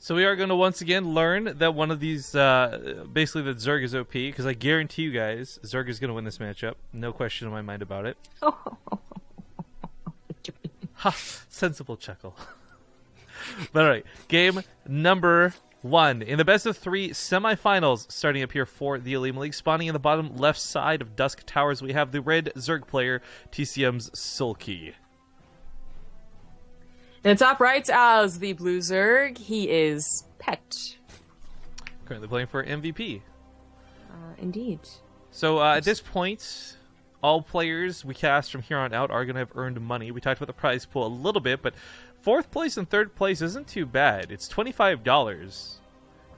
So we are going to once again learn that one of these, basically that Zerg is OP, because I guarantee you guys, Zerg is going to win this matchup. No question in my mind about it. Ha! Sensible chuckle. But alright, game number 1. In the best of 3 semifinals, starting up here for the Olimoleague, spawning in the bottom left side of Dusk Towers, we have the red Zerg player, TCM's Soulkey. In the top right as the blue Zerg, he is Pet. Currently playing for MVP. Indeed. So at this point, all players we cast from here on out are going to have earned money. We talked about the prize pool a little bit, but 4th place and 3rd place isn't too bad. It's $25.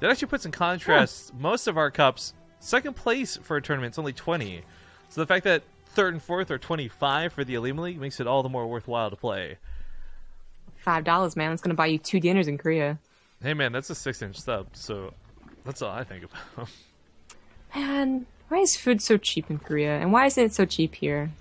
That actually puts in contrast most of our cups. 2nd place for a tournament is only 20. So the fact that 3rd and 4th are 25 for the Olimoleague makes it all the more worthwhile to play. $5, man. It's going to buy you 2 dinners in Korea. Hey, man, that's a 6-inch sub, so that's all I think about. Man, why is food so cheap in Korea? And why isn't it so cheap here?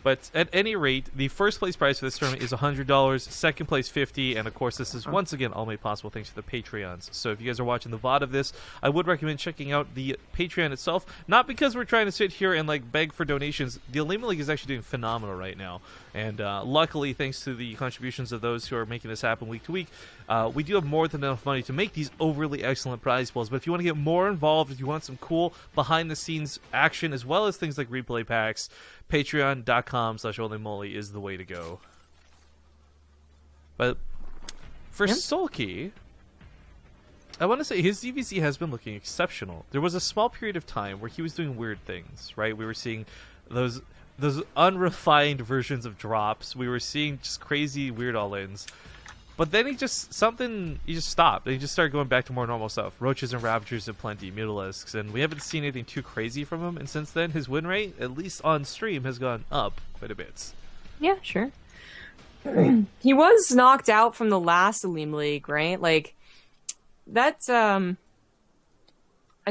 But at any rate, the 1st place prize for this tournament is $100, 2nd place $50, and of course this is once again all made possible thanks to the Patreons. So if you guys are watching the VOD of this, I would recommend checking out the Patreon itself. Not because we're trying to sit here and like beg for donations. The Olimoleague is actually doing phenomenal right now, and luckily, thanks to the contributions of those who are making this happen week to week, we do have more than enough money to make these overly excellent prize pools. But if you want to get more involved, if you want some cool behind-the-scenes action as well as things like replay packs, Patreon.com/Olimoleague is the way to go. But for Soulkey, I want to say his ZvZ has been looking exceptional. There was a small period of time where he was doing weird things, right? We were seeing those unrefined versions of drops. We were seeing just crazy weird all-ins. But then he just stopped, and he just started going back to more normal stuff. Roaches and Ravagers aplenty, Mutilisks, and we haven't seen anything too crazy from him, and since then, his win rate, at least on stream, has gone up quite a bit. Yeah, sure. He was knocked out from the last Olimoleague, right? Like, that's, I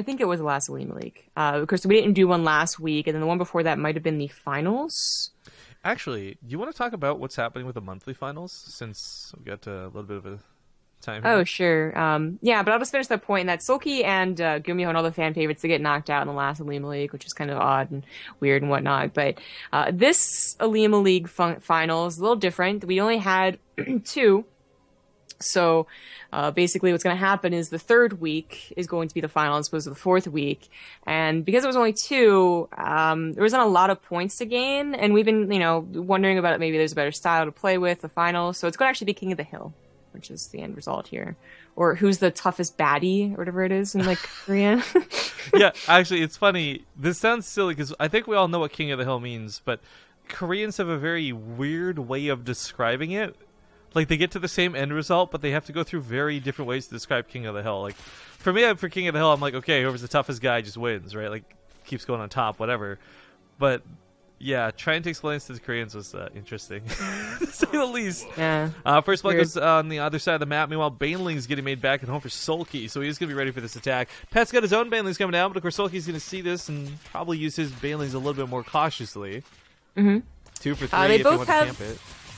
think it was the last Olimoleague. Because we didn't do one last week, and then the one before that might have been the finals. Actually, do you want to talk about what's happening with the monthly finals, since we got a little bit of a time here? Oh, sure. Yeah, but I'll just finish that point that Soulkey and Gumiho and all the fan favorites to get knocked out in the last Olimoleague, which is kind of odd and weird and whatnot. But this Olimoleague final is a little different. We only had 2. So basically what's going to happen is the 3rd week is going to be the final as opposed to the 4th week. And because it was only 2, there wasn't a lot of points to gain. And we've been, wondering about it. Maybe there's a better style to play with the final. So it's going to actually be King of the Hill, which is the end result here. Or who's the toughest baddie or whatever it is in like Korean. Yeah, actually, it's funny. This sounds silly because I think we all know what King of the Hill means. But Koreans have a very weird way of describing it. Like, they get to the same end result, but they have to go through very different ways to describe King of the Hill. Like, for me, for King of the Hill, I'm like, okay, whoever's the toughest guy just wins, right? Like, keeps going on top, whatever. But, yeah, trying to explain this to the Koreans was interesting, to say the least. Yeah. First blood goes on the other side of the map. Meanwhile, Baneling's getting made back at home for Soulkey, so he's going to be ready for this attack. Pet's got his own Banelings coming down, but of course Soulkey's going to see this and probably use his Banelings a little bit more cautiously. 2 for 3 they if both you want to camp it.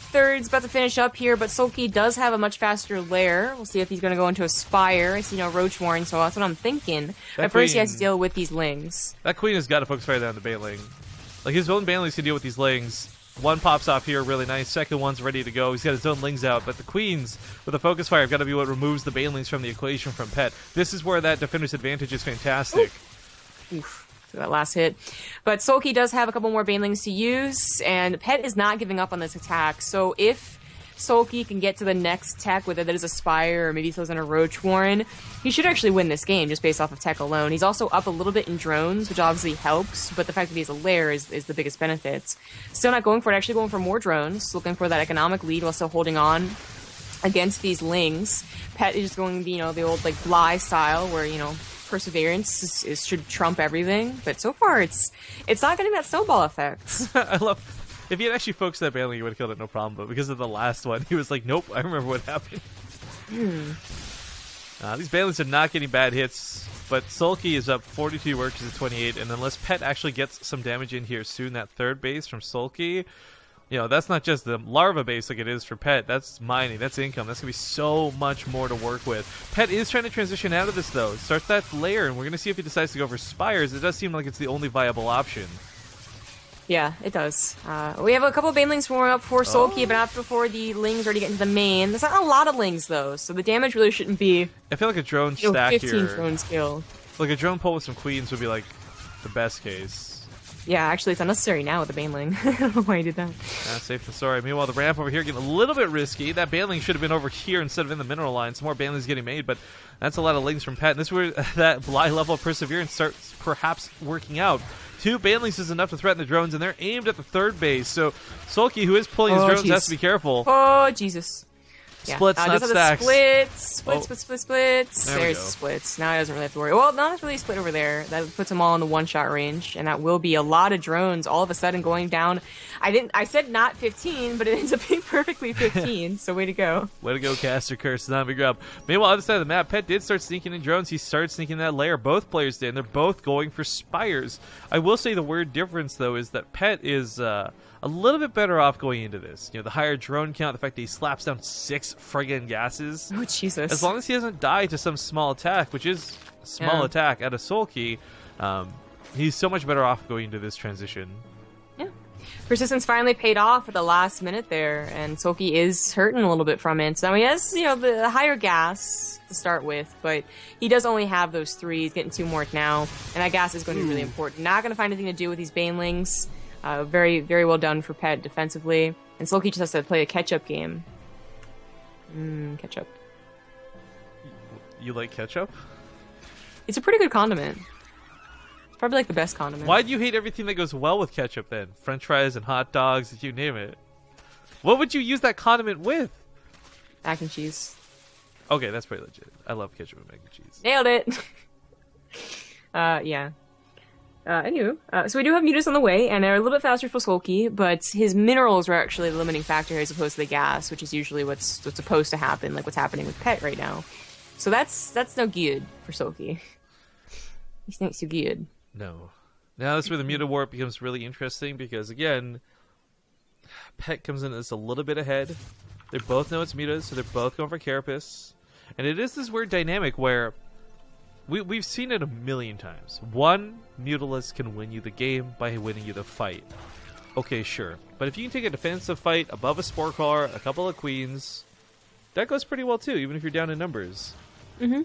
Third's about to finish up here, but Soulkey does have a much faster lair. We'll see if he's going to go into a Spire. I see no Roach Warren, so that's what I'm thinking. At first, he has to deal with these Lings. That Queen has got to focus right on the Baneling. Like, his own Banelings can deal with these Lings. One pops off here really nice. Second one's ready to go. He's got his own Lings out, but the Queens with a Focus Fire have got to be what removes the Banelings from the equation from Pet. This is where that Defender's Advantage is fantastic. Oof. That last hit. But Soulkey does have a couple more Banelings to use, and Pet is not giving up on this attack. So if Soulkey can get to the next tech, whether that is a Spire or maybe he throws in a Roach Warren, he should actually win this game just based off of tech alone. He's also up a little bit in drones, which obviously helps, but the fact that he has a lair is the biggest benefit. Still not going for it, actually going for more drones, looking for that economic lead while still holding on against these Lings. Pet is just going, the old like Bly style where, perseverance should trump everything, but so far it's not getting that snowball effect. I love. If he had actually focused that Baneling, he would have killed it, no problem. But because of the last one, he was like, "Nope, I remember what happened." These Banelings are not getting bad hits, but Soulkey is up 42 workers at 28, and unless Pet actually gets some damage in here soon, that 3rd base from Soulkey, You know, that's not just the larva base like it is for Pet. That's mining. That's income. That's going to be so much more to work with. Pet is trying to transition out of this, though. Start that layer, and we're going to see if he decides to go for spires. It does seem like it's the only viable option. Yeah, it does. We have a couple of banelings warming up for Soulkey, but not before the lings already get into the main. There's not a lot of lings, though, so the damage really shouldn't be... I feel like a drone stack 15 here. 15 drone skill. Like a drone pull with some queens would be like the best case. Yeah, actually, it's unnecessary now with the baneling. I don't know why you did that. Safe and sorry. Meanwhile, the ramp over here getting a little bit risky. That baneling should have been over here instead of in the mineral line. Some more banelings getting made, but that's a lot of lings from Pet. And this is where that Bly level of Perseverance starts perhaps working out. 2 banelings is enough to threaten the drones, and they're aimed at the third base. So Soulkey, who is pulling his drones, has to be careful. Oh, Jesus. Splits, not stacks. Splits. There There's the splits. Now he doesn't really have to worry. Well, not really split over there. That puts them all in the one-shot range, and that will be a lot of drones all of a sudden going down. I said not 15, but it ends up being perfectly 15, so way to go. Way to go, Caster Curse, Zombie Grub. Meanwhile, other side of the map, Pet did start sneaking in drones. He started sneaking that layer. Both players did, and they're both going for spires. I will say the weird difference, though, is that Pet is... a little bit better off going into this. You know, the higher drone count, the fact that he slaps down 6 friggin' gases. Oh, Jesus. As long as he doesn't die to some small attack, which is a small attack at a Soulkey, he's so much better off going into this transition. Yeah. Persistence finally paid off at the last minute there, and Soulkey is hurting a little bit from it. So he has, you know, the higher gas to start with, but he does only have those 3. He's getting 2 more now, and that gas is going to be really important. Not going to find anything to do with these banelings. Very, very well done for Pet defensively. And Soulkey just has to play a catch-up game. Ketchup. You like ketchup? It's a pretty good condiment. It's probably like the best condiment. Why do you hate everything that goes well with ketchup then? French fries and hot dogs, you name it. What would you use that condiment with? Mac and cheese. Okay, that's pretty legit. I love ketchup and mac and cheese. Nailed it! Yeah. Anywho, so we do have Mutas on the way, and they're a little bit faster for Soulkey, but his minerals are actually the limiting factor here as opposed to the gas, which is usually what's supposed to happen, like what's happening with Pet right now. So that's no good for Soulkey. He stinks too good. No. Now that's where the Muta Warp becomes really interesting, because again, Pet comes in as a little bit ahead. They both know it's Mutas, so they're both going for Carapace. And it is this weird dynamic where we've seen it a million times. One Mutalist can win you the game by winning you the fight. Okay, sure. But if you can take a defensive fight above a Spore Crawler, a couple of Queens, that goes pretty well too, even if you're down in numbers. Mm-hmm.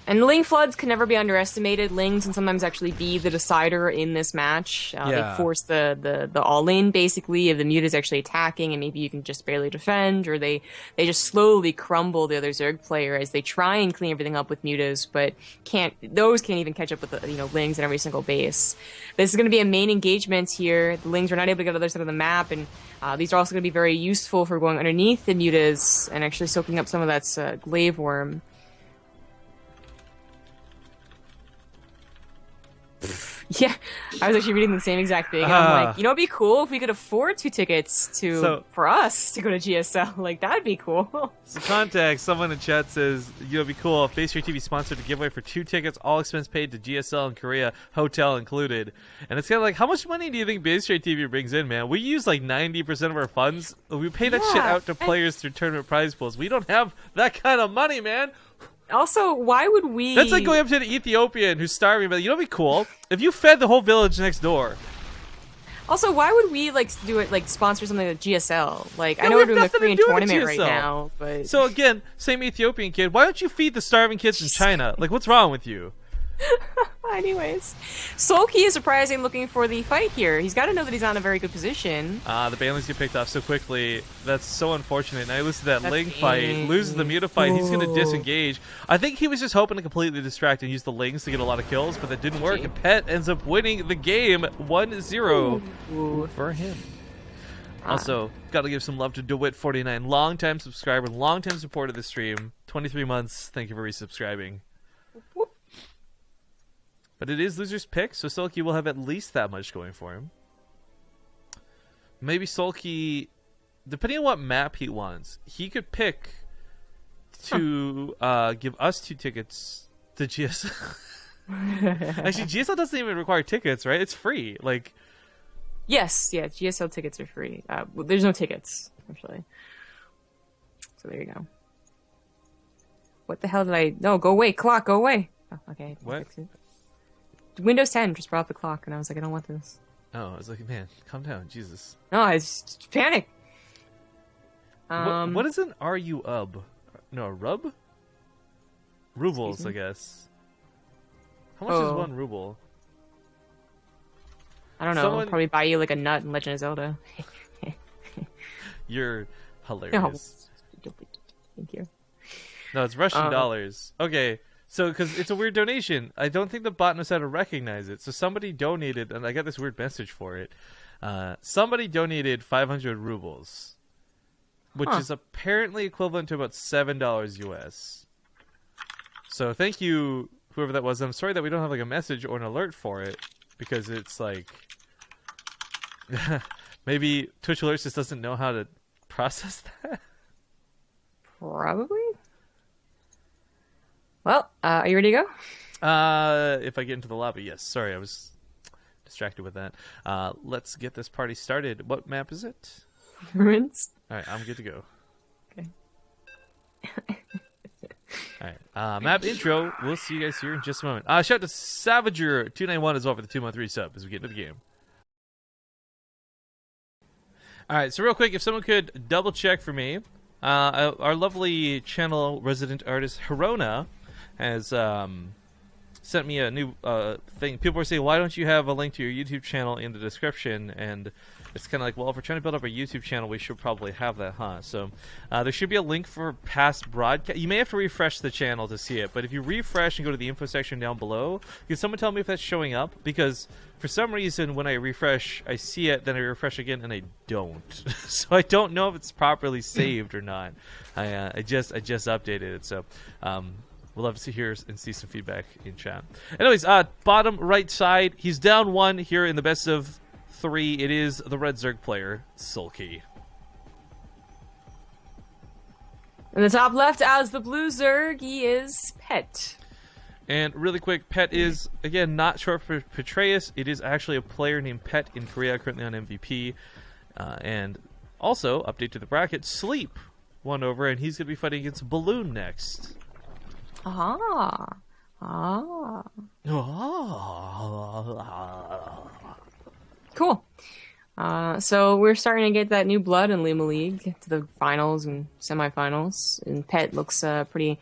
And Ling Floods can never be underestimated. Lings can sometimes actually be the decider in this match. They force the all-in, basically, if the Mute is actually attacking, and maybe you can just barely defend, or they just slowly crumble the other Zerg player as they try and clean everything up with Mutas, but those can't even catch up with the Lings in every single base. This is going to be a main engagement here. The Lings are not able to get to the other side of the map, and these are also going to be very useful for going underneath the Mutas and actually soaking up some of that Glaive Worm. Yeah, I was actually reading the same exact thing, and I'm like, it'd be cool if we could afford 2 tickets for us to go to GSL. Like, that'd be cool. So contact, someone in chat says, it'd be cool if BaseTradeTV sponsored a giveaway for 2 tickets, all expense paid to GSL in Korea, hotel included. And it's kind of like, how much money do you think BaseTradeTV brings in, man? We use like 90% of our funds. We pay that shit out to players through tournament prize pools. We don't have that kind of money, man. Also, why would we... That's like going up to the Ethiopian who's starving, but it'd be cool if you fed the whole village next door. Also, why would we do it sponsor something like GSL? Like, I know we're doing a Korean tournament right now, but... So again, same Ethiopian kid, why don't you feed the starving kids in China? Like, what's wrong with you? Anyways, Soulkey is surprising looking for the fight here. He's got to know that he's not in a very good position. The banelings get picked off so quickly. That's so unfortunate. And I lose to that Ling fight, loses the Muta fight. He's going to disengage. I think he was just hoping to completely distract and use the Lings to get a lot of kills, but that didn't work. And Pet ends up winning the game 1-0 for him. Also, got to give some love to DeWitt49, longtime subscriber, longtime supporter of the stream. 23 months. Thank you for resubscribing. But it is loser's pick, so Soulkey will have at least that much going for him. Maybe Soulkey, depending on what map he wants, he could pick to give us 2 tickets to GSL. Actually, GSL doesn't even require tickets, right? It's free. Like, Yes, yeah, GSL tickets are free. Well, there's no tickets, actually. So there you go. What the hell did I... No, go away, clock, go away. Oh, okay. What? Fix it. Windows 10 just brought up the clock, and I was like, I don't want this. Oh, I was like, man, calm down, Jesus. No, I just panicked. What is an RUB? No, a rub? Rubles, I guess. How much is 1 ruble? I don't know. I'll probably buy you like a nut in Legend of Zelda. You're hilarious. No. Thank you. No, it's Russian dollars. Okay, so because it's a weird donation, I don't think the bot knows how to recognize it. So somebody donated, and I got this weird message for it. Somebody donated 500 rubles, which is apparently equivalent to about $7 US. So thank you, whoever that was. I'm sorry that we don't have like a message or an alert for it, because it's like maybe Twitch Alerts just doesn't know how to process that. Probably. Well, are you ready to go? If I get into the lobby, yes. Sorry, I was distracted with that. Let's get this party started. What map is it? Ruins. All right, I'm good to go. Okay. All right. Map intro. We'll see you guys here in just a moment. Shout out to Savager291 as well for the 2-month resub as we get into the game. All right, so real quick, if someone could double check for me, our lovely channel resident artist Hirona has sent me a new thing. People were saying, why don't you have a link to your YouTube channel in the description? And it's kind of like, well, if we're trying to build up a YouTube channel, we should probably have that, huh? So there should be a link for past broadcast. You may have to refresh the channel to see it, but if you refresh and go to the info section down below, can someone tell me if that's showing up? Because for some reason, when I refresh, I see it, then I refresh again, and I don't. So I don't know if it's properly saved or not. I just updated it, so we'll love to hear and see some feedback in chat. Anyways, bottom right side, he's down 1 here in the best of 3. It is the red Zerg player, Soulkey. In the top left, as the blue Zerg, he is Pet. And really quick, Pet is, again, not short for Petraeus. It is actually a player named Pet in Korea, currently on MVP. And also, update to the bracket, Sleep won over, and he's going to be fighting against Balloon next. Cool. So we're starting to get that new blood in Olimoleague to the finals and semifinals, and Pet looks pretty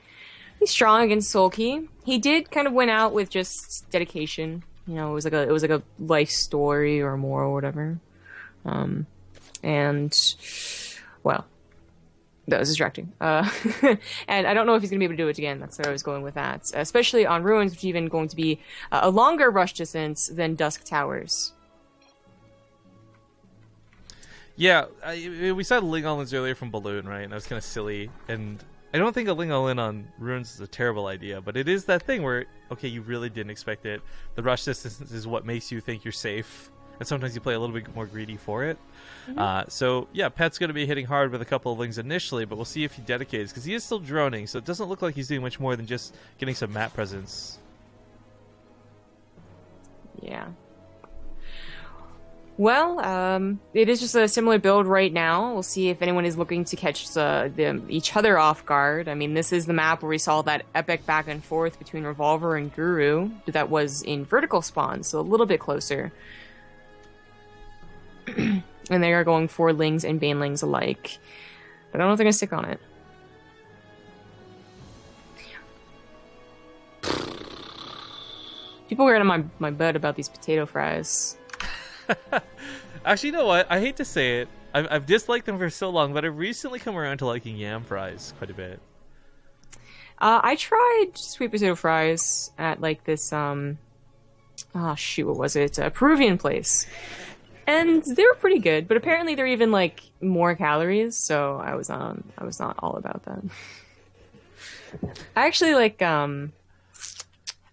strong against Soulkey. He did kind of win out with just dedication. You know, it was like a life story or more or whatever. And well, that was distracting. And I don't know if he's going to be able to do it again. That's where I was going with that. Especially on Ruins, which is even going to be a longer rush distance than Dusk Towers. Yeah, we saw Ling All-Ins earlier from Balloon, right? And that was kind of silly. And I don't think a Ling All-In on Ruins is a terrible idea, but it is that thing where, okay, you really didn't expect it. The rush distance is what makes you think you're safe. And sometimes you play a little bit more greedy for it. Mm-hmm. So, yeah, Pet's going to be hitting hard with a couple of Lings initially, but we'll see if he dedicates, because he is still droning, so it doesn't look like he's doing much more than just getting some map presence. Yeah. Well, it is just a similar build right now. We'll see if anyone is looking to catch each other off guard. I mean, this is the map where we saw that epic back and forth between Revolver and Guru. That was in vertical spawn, so a little bit closer. And they are going for Lings and Banelings alike. But I don't know if they're going to stick on it. People were on my butt about these potato fries. Actually, you know what? I hate to say it. I've disliked them for so long, but I've recently come around to liking yam fries quite a bit. I tried sweet potato fries at like this, what was it? A Peruvian place. And they were pretty good, but apparently they're even like more calories, so I was not all about that. I actually like, I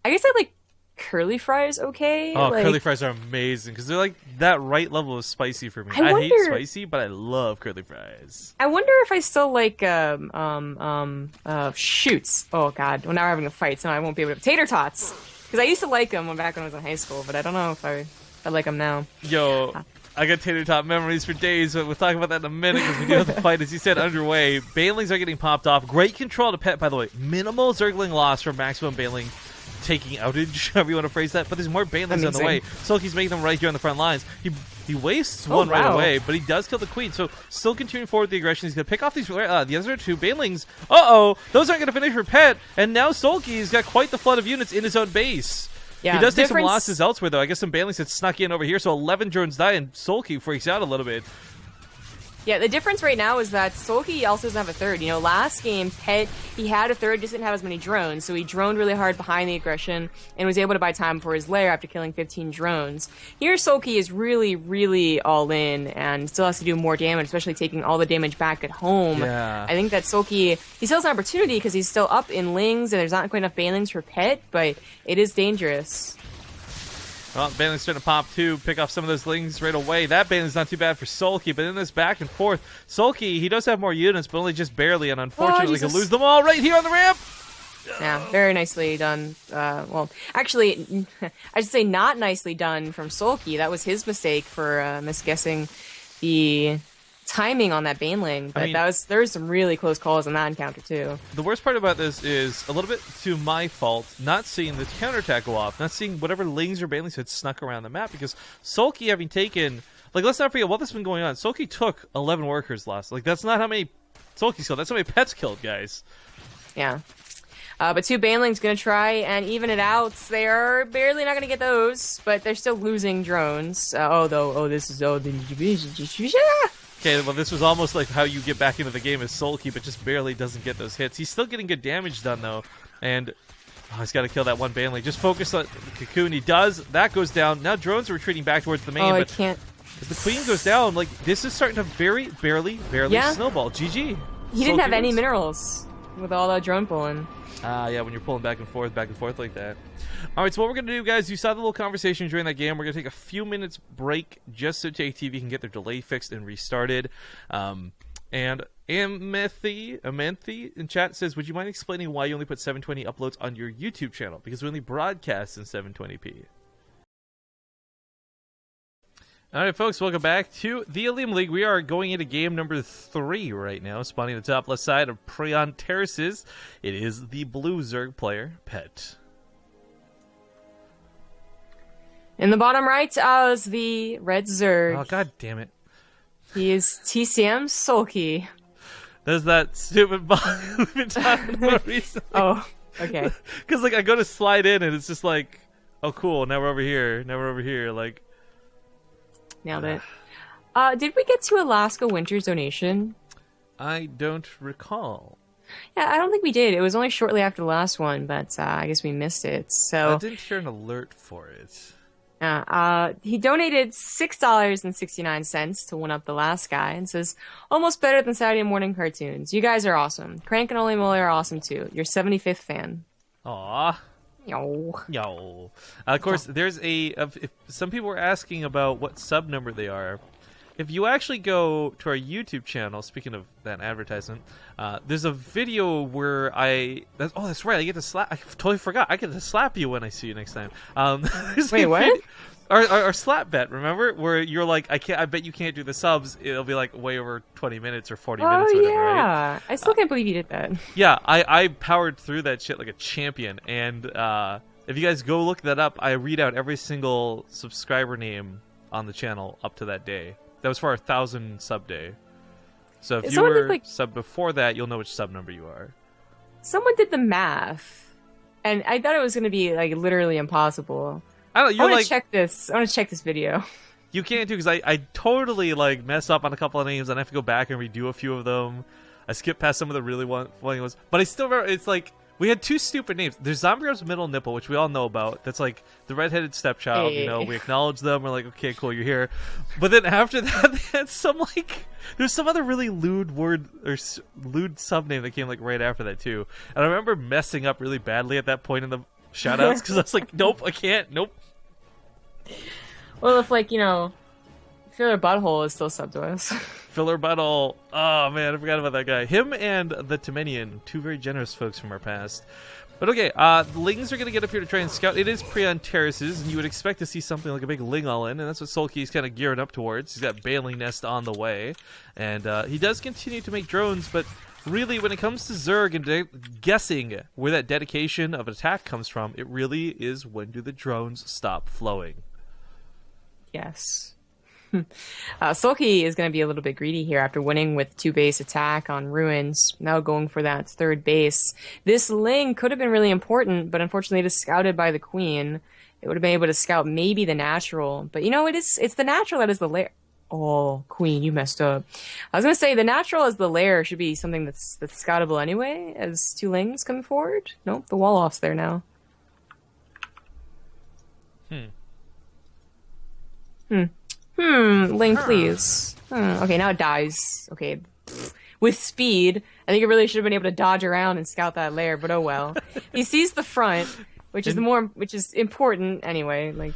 guess I like curly fries okay. Oh, like, curly fries are amazing because they're like that right level of spicy for me. I hate spicy, but I love curly fries. I wonder if I still like shoots. Oh god, well now we're having a fight, so I won't be able to. Tater tots, because I used to like them back when I was in high school, but I don't know if I like them now. Yo, I got tater tot memories for days, but we'll talk about that in a minute because we do have the fight, as you said, underway. Banelings are getting popped off. Great control to Pet, by the way. Minimal Zergling loss for maximum Baneling taking outage, however you want to phrase that. But there's more Banelings on the way. Soulkey's making them right here on the front lines. He wastes one right away, but he does kill the Queen. So still continuing forward with the aggression. He's going to pick off these the other two Banelings. Uh-oh! Those aren't going to finish for Pet. And now Soulkey's got quite the flood of units in his own base. Yeah, he does take some losses elsewhere, though. I guess some Banelings had snuck in over here, so 11 drones die, and Soulkey freaks out a little bit. Yeah, the difference right now is that Soulkey also doesn't have a third. You know, last game, Pet, he had a third, just didn't have as many drones, so he droned really hard behind the aggression and was able to buy time for his lair after killing 15 drones. Here, Soulkey is really, really all in and still has to do more damage, especially taking all the damage back at home. Yeah. I think that Soulkey, he still has an opportunity because he's still up in Lings and there's not quite enough Banelings for Pet, but it is dangerous. Well, Baneling's starting to pop too, pick off some of those Lings right away. That Baneling's not too bad for Soulkey, but in this back and forth, Soulkey, he does have more units, but only just barely, and unfortunately can lose them all right here on the ramp. Yeah, very nicely done. Well, actually, I should say not nicely done from Soulkey. That was his mistake for misguessing the timing on that Baneling, but I mean, there was some really close calls on that encounter too. The worst part about this is a little bit to my fault, not seeing the counterattack go off, not seeing whatever Lings or Banelings had snuck around the map, because Soulkey having taken, like, let's not forget what has been going on. Soulkey took 11 workers last. Like, that's not how many Soulkey's killed. That's how many Pets killed, guys. Yeah. But two Banelings going to try and even it out. They are barely not going to get those, but they're still losing drones. Okay, well, this was almost like how you get back into the game as Soulkey, but just barely doesn't get those hits. He's still getting good damage done, though, and he's got to kill that one Baneling. Just focus on the Cocoon. He does. That goes down. Now drones are retreating back towards the main, but I can't. As the Queen goes down, like, this is starting to barely snowball. GG. He didn't have any minerals with all that drone pulling. Yeah, when you're pulling back and forth like that. All right, so what we're going to do, guys, you saw the little conversation during that game. We're going to take a few minutes break just so TV can get their delay fixed and restarted. And Amethy in chat says, would you mind explaining why you only put 720 uploads on your YouTube channel? Because we only broadcast in 720p. All right, folks, welcome back to the Olimoleague. We are going into game number 3 right now, spawning the top left side of Preon Terraces. It is the blue Zerg player, Pet. In the bottom right is the red Zerg. Oh, god damn it. He is TCM Soulkey. There's that stupid bot we've been talking about recently. Oh, okay. Because, like, I go to slide in, and it's just like, oh, cool, now we're over here, like... Nailed it. Did we get to Alaska Winter's donation? I don't recall. Yeah, I don't think we did. It was only shortly after the last one, but I guess we missed it. So I didn't share an alert for it. He donated $6.69 to one up the last guy and says, almost better than Saturday morning cartoons. You guys are awesome. Crank and Olimoleague are awesome too. Your 75th fan. Aww. Yo. Of course, there's if some people were asking about what sub number they are. If you actually go to our YouTube channel, speaking of that advertisement, there's a video where that's right, I get to slap. I totally forgot. I get to slap you when I see you next time. Wait, what? Our slap bet, remember? Where you're like, I bet you can't do the subs. It'll be like way over 20 minutes or 40 minutes or whatever, right? I still can't believe you did that. Yeah, I powered through that shit like a champion. And if you guys go look that up, I read out every single subscriber name on the channel up to that day. That was for our 1,000 sub day. So if you were sub before that, you'll know which sub number you are. Someone did the math, and I thought it was going to be like literally impossible. I want to check this. I want to check this video. You can't do, because I totally like mess up on a couple of names, and I have to go back and redo a few of them. I skip past some of the really funny ones, but I still remember. It's like we had 2 stupid names. There's Zombie's middle nipple, which we all know about. That's like the redheaded stepchild. Hey. You know, we acknowledge them. We're like, okay, cool, you're here. But then after that, they had some like there's some other really lewd word or lewd sub name that came like right after that too. And I remember messing up really badly at that point in the shoutouts because I was like, nope, I can't, nope. Well, if like, you know, Filler Butthole is still sub to us. Filler Butthole. Oh man, I forgot about that guy. Him and the Timenian, 2 very generous folks from our past. But okay, the Lings are going to get up here to try and scout. It is pre on terraces, and you would expect to see something like a big Ling all-in, and that's what Soulkey's kind of gearing up towards. He's got Baneling Nest on the way, and he does continue to make drones, but really, when it comes to Zerg and guessing where that dedication of attack comes from, it really is when do the drones stop flowing. Yes. Soulkey is going to be a little bit greedy here after winning with 2-base attack on Ruins, now going for that 3rd base. This Ling could have been really important, but unfortunately it is scouted by the Queen. It would have been able to scout maybe the natural, but it's the natural that is the lair. Oh, Queen, you messed up. I was going to say the natural as the lair should be something that's scoutable anyway, as 2 Lings come forward. Nope, the wall off's there now. Ling, please. Okay, now it dies. Okay. With speed, I think it really should have been able to dodge around and scout that lair, but oh well. He sees the front, which is important anyway. Like,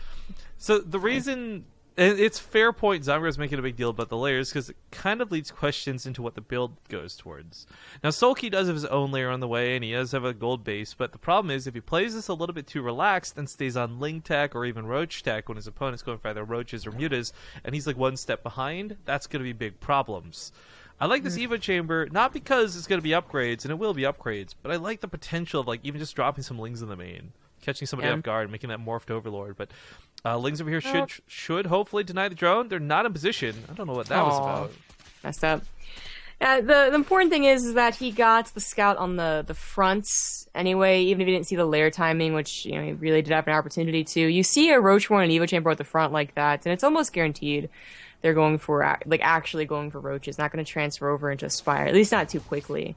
so the reason, and it's fair point, Zomgra's making a big deal about the layers because it kind of leads questions into what the build goes towards. Now, Soulkey does have his own layer on the way, and he does have a gold base, but the problem is if he plays this a little bit too relaxed and stays on Ling Tech or even Roach Tech when his opponent's going for either Roaches or Mutas, and he's like one step behind, that's going to be big problems. I like this Evo Chamber, not because it's going to be upgrades, and it will be upgrades, but I like the potential of like even just dropping some Lings in the main, catching somebody off guard, making that morphed Overlord, but Lings over here should hopefully deny the drone. They're not in position. I don't know what that was about. Messed up. The important thing is that he got the scout on the fronts anyway, even if he didn't see the lair timing, which he really did have an opportunity to. You see a Roach Warren and Evo Chamber at the front like that, and it's almost guaranteed they're going for actually going for Roaches, not going to transfer over into Spire, at least not too quickly.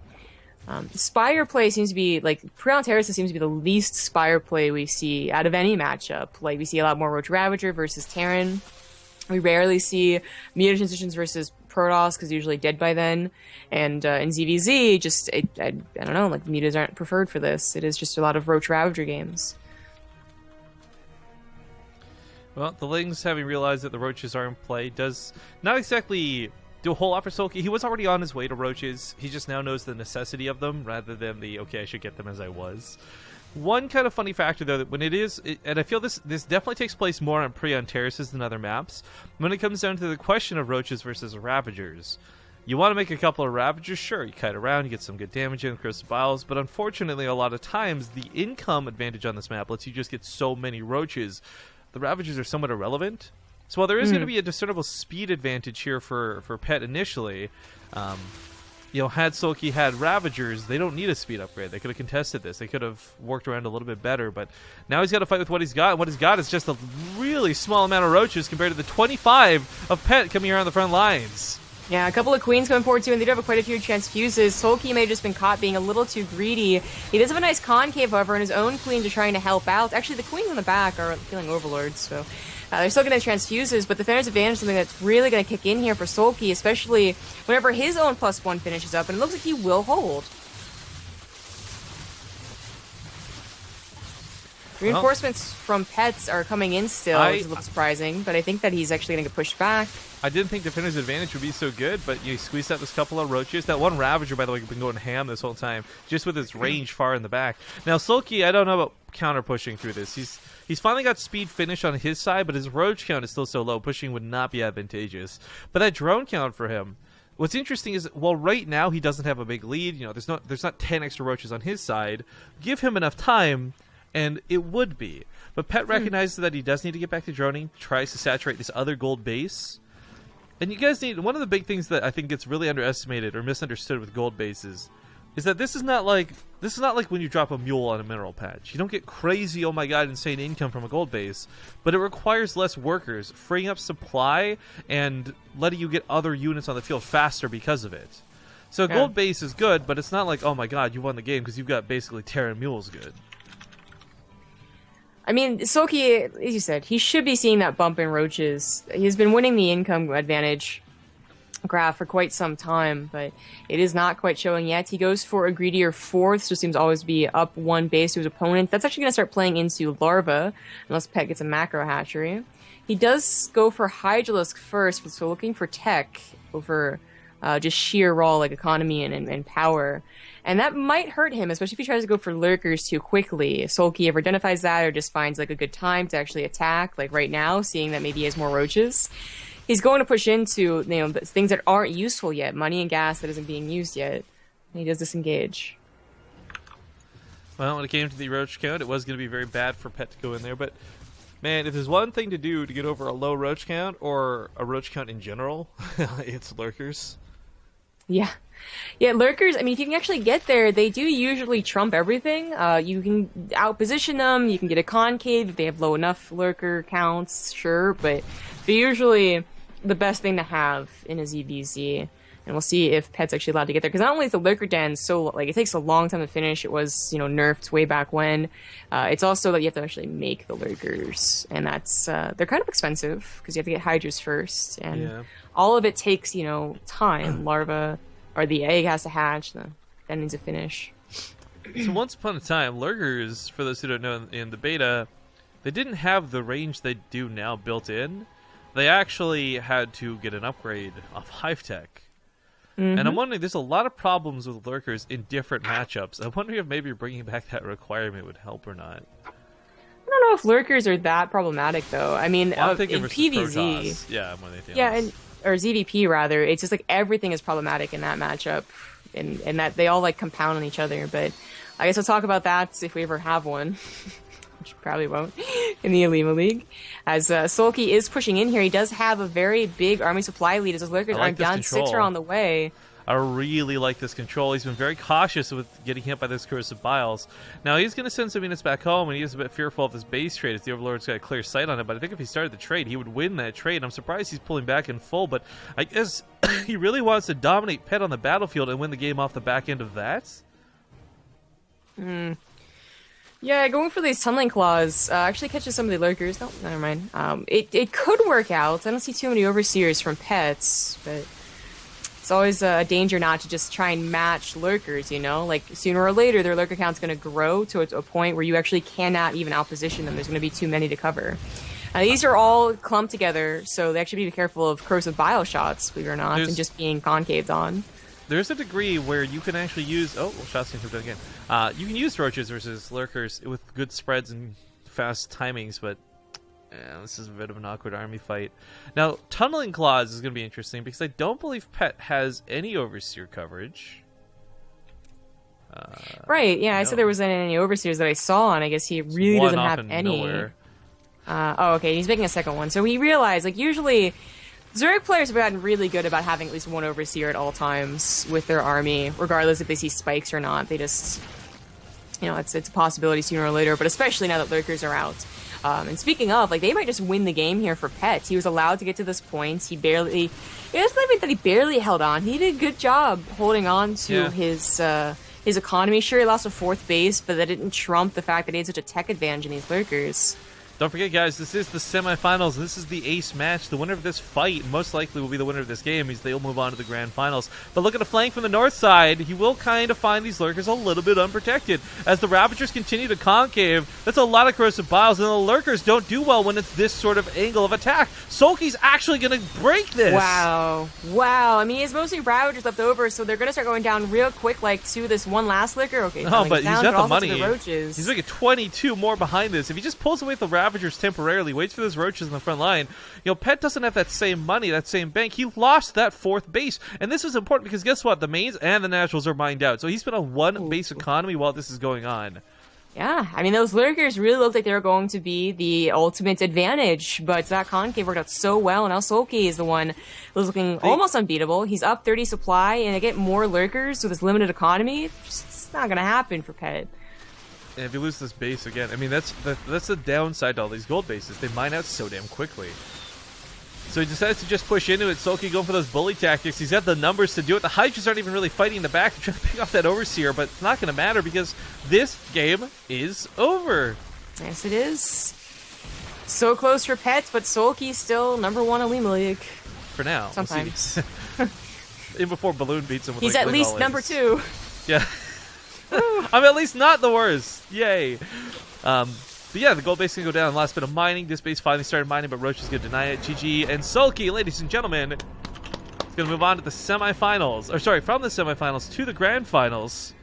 Spire play seems to be, Pre-on Terraces seems to be the least Spire play we see out of any matchup. Like, we see a lot more Roach Ravager versus Terran. We rarely see Muta transitions versus Protoss, because usually dead by then. And in ZvZ, I don't know, Mutas aren't preferred for this. It is just a lot of Roach Ravager games. Well, the Lings, having realized that the Roaches are in play, does not exactly do a whole lot for Soulkey. He was already on his way to Roaches. He just now knows the necessity of them rather than okay, I should get them as I was. One kind of funny factor, though, that when and I feel this definitely takes place more on Pre-on Terraces than other maps, when it comes down to the question of Roaches versus Ravagers. You want to make a couple of Ravagers, sure, you kite around, you get some good damage in, Corrosive Biles, but unfortunately a lot of times the income advantage on this map lets you just get so many Roaches. The Ravagers are somewhat irrelevant. So while there is going to be a discernible speed advantage here for Pet initially, had Soulkey had Ravagers, they don't need a speed upgrade. They could have contested this. They could have worked around a little bit better, but now he's got to fight with what he's got, and what he's got is just a really small amount of Roaches compared to the 25 of Pet coming around the front lines. Yeah, a couple of Queens coming forward too, and they do have quite a few transfuses. Soulkey may have just been caught being a little too greedy. He does have a nice concave, however, and his own Queens are trying to help out. Actually, the Queens in the back are feeling Overlords, so they're still getting transfuses, but the Defender's Advantage is something that's really going to kick in here for Soulkey, especially whenever his own +1 finishes up, and it looks like he will hold. Reinforcements from Pets are coming in still, which is a little surprising, but I think that he's actually going to get pushed back. I didn't think Defender's Advantage would be so good, but you squeezed out this couple of Roaches. That one Ravager, by the way, has been going ham this whole time, just with his range far in the back. Now, Soulkey, I don't know about counter-pushing through this. He's finally got speed finish on his side, but his Roach count is still so low. Pushing would not be advantageous. But that drone count for him, what's interesting is, while right now he doesn't have a big lead, there's not 10 extra Roaches on his side, give him enough time, and it would be. But Pet recognizes that he does need to get back to droning, tries to saturate this other gold base. And you guys need, one of the big things that I think gets really underestimated or misunderstood with gold bases is that this is not like when you drop a mule on a mineral patch. You don't get crazy, oh my god, insane income from a gold base, but it requires less workers, freeing up supply and letting you get other units on the field faster because of it. So a gold base is good, but it's not like, oh my god, you won the game because you've got basically Terran mules good. I mean, Soulkey, as you said, he should be seeing that bump in Roaches. He's been winning the income advantage graph for quite some time, but it is not quite showing yet. He goes for a greedier 4th, so seems to always be up 1 base to his opponent. That's actually going to start playing into Larva, unless Pet gets a macro hatchery. He does go for Hydralisk first, so looking for tech over just sheer raw economy and power. And that might hurt him, especially if he tries to go for lurkers too quickly. If Soulkey ever identifies that or just finds like a good time to actually attack, like right now, seeing that maybe he has more roaches, he's going to push into, you know, things that aren't useful yet, money and gas that isn't being used yet. And he does disengage. Well, when it came to the roach count, it was going to be very bad for Pet to go in there, but man, if there's one thing to do to get over a low roach count, or a roach count in general, it's lurkers. Yeah. Yeah, lurkers, I mean, if you can actually get there, they do usually trump everything. You can outposition them, you can get a concave if they have low enough lurker counts, sure, but they're usually the best thing to have in a ZvZ. And we'll see if Pet's actually allowed to get there. Because not only is the lurker den so, like, it takes a long time to finish. It was, you know, nerfed way back when. It's also that you have to actually make the lurkers. And that's, they're kind of expensive because you have to get hydras first. And all of it takes, you know, time. Larva, or the egg has to hatch, then needs to finish. So once upon a time, lurkers, for those who don't know, in the beta, they didn't have the range they do now built in. They actually had to get an upgrade of Hive Tech. And I'm wondering, there's a lot of problems with lurkers in different matchups. I'm wondering if maybe bringing back that requirement would help or not. I don't know if lurkers are that problematic, though. I mean, I'm thinking in PvZ, yeah, more than anything else. Or ZVP rather, it's just like everything is problematic in that matchup, and that they all like compound on each other. But I guess we'll talk about that if we ever have one. Which probably won't, in the Olimoleague. As Soulkey is pushing in here, he does have a very big army supply lead as his lurkers aren't done. Control. 6 are on the way. I really like this control. He's been very cautious with getting hit by this Corsair Biles. Now, he's going to send some units back home, and he is a bit fearful of this base trade as the Overlord's got a clear sight on it. But I think if he started the trade, he would win that trade. I'm surprised he's pulling back in full, but I guess he really wants to dominate Pet on the battlefield and win the game off the back end of that. Yeah, going for these tunneling claws actually catches some of the lurkers. No, never mind. It could work out. I don't see too many overseers from Pets, but it's always a danger not to just try and match lurkers, you know? Like, sooner or later, their lurker count's going to grow to a point where you actually cannot even outposition them. There's going to be too many to cover. These are all clumped together, so they actually be careful of corrosive bile shots, believe it or not, and just being concaved on. There's a degree where you can actually use... Oh, well, shots interrupted again. You can use roaches versus lurkers with good spreads and fast timings, but this is a bit of an awkward army fight. Now, tunneling claws is going to be interesting because I don't believe Pet has any overseer coverage. Right, yeah, I said there wasn't any overseers that I saw, and I guess he really doesn't have any. Oh, okay, he's making a second one. So he realized, like, usually... Zurich players have gotten really good about having at least one overseer at all times with their army, regardless if they see spikes or not. They just, you know, it's a possibility sooner or later, but especially now that lurkers are out. And speaking of, like, they might just win the game here for Pet. He was allowed to get to this point. He barely, it's not that he barely held on. He did a good job holding on to his economy. Sure, he lost a 4th base, but that didn't trump the fact that he had such a tech advantage in these lurkers. Don't forget, guys, this is the semifinals. This is the ace match. The winner of this fight most likely will be the winner of this game, as they'll move on to the grand finals. But look at the flank from the north side. He will kind of find these lurkers a little bit unprotected. As the Ravagers continue to concave, that's a lot of corrosive biles, and the lurkers don't do well when it's this sort of angle of attack. Soulkey's actually going to break this. Wow. I mean, he has mostly Ravagers left over, so they're going to start going down real quick, like, to this one last lurker. Okay, no, but down, he's got the money. The roaches. He's making 22 more behind this. If he just pulls away the Ravagers temporarily, waits for those roaches in the front line, you know, Pet doesn't have that same money, that same bank. He lost that 4th base, and this is important because guess what? The mains and the naturals are mined out, so he's been on one base economy while this is going on. Yeah, I mean, those lurkers really looked like they were going to be the ultimate advantage, but that concave worked out so well, and now Soulkey is the one who's looking almost unbeatable. He's up 30 supply, and they get more lurkers with this limited economy. It's not going to happen for Pet. And if you lose this base again, I mean, that's the downside to all these gold bases. They mine out so damn quickly. So he decides to just push into it. Soulkey going for those bully tactics. He's got the numbers to do it. The Hydras aren't even really fighting in the back. They're trying to pick off that Overseer, but it's not going to matter because this game is over. Yes, it is. So close for Pet, but Soulkey's still #1 Olimoleague. For now. Sometimes. We'll even before Balloon beats him with he's like at least #2. Yeah. I'm at least not the worst. Yay. But yeah, the gold base can go down. Last bit of mining. This base finally started mining, but Roach is going to deny it. GG. And Soulkey, ladies and gentlemen, is going to move on to the semifinals. Or sorry, from the semifinals to the grand finals.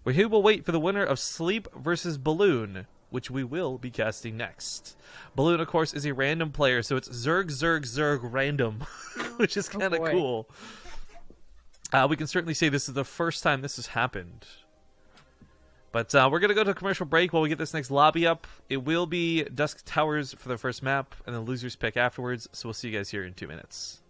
We will wait for the winner of Sleep versus Balloon, which we will be casting next. Balloon, of course, is a random player, so it's Zerg, Zerg, Zerg random, which is kind of cool. We can certainly say this is the first time this has happened. But we're going to go to a commercial break while we get this next lobby up. It will be Dusk Towers for the first map, and then losers pick afterwards, so we'll see you guys here in 2 minutes.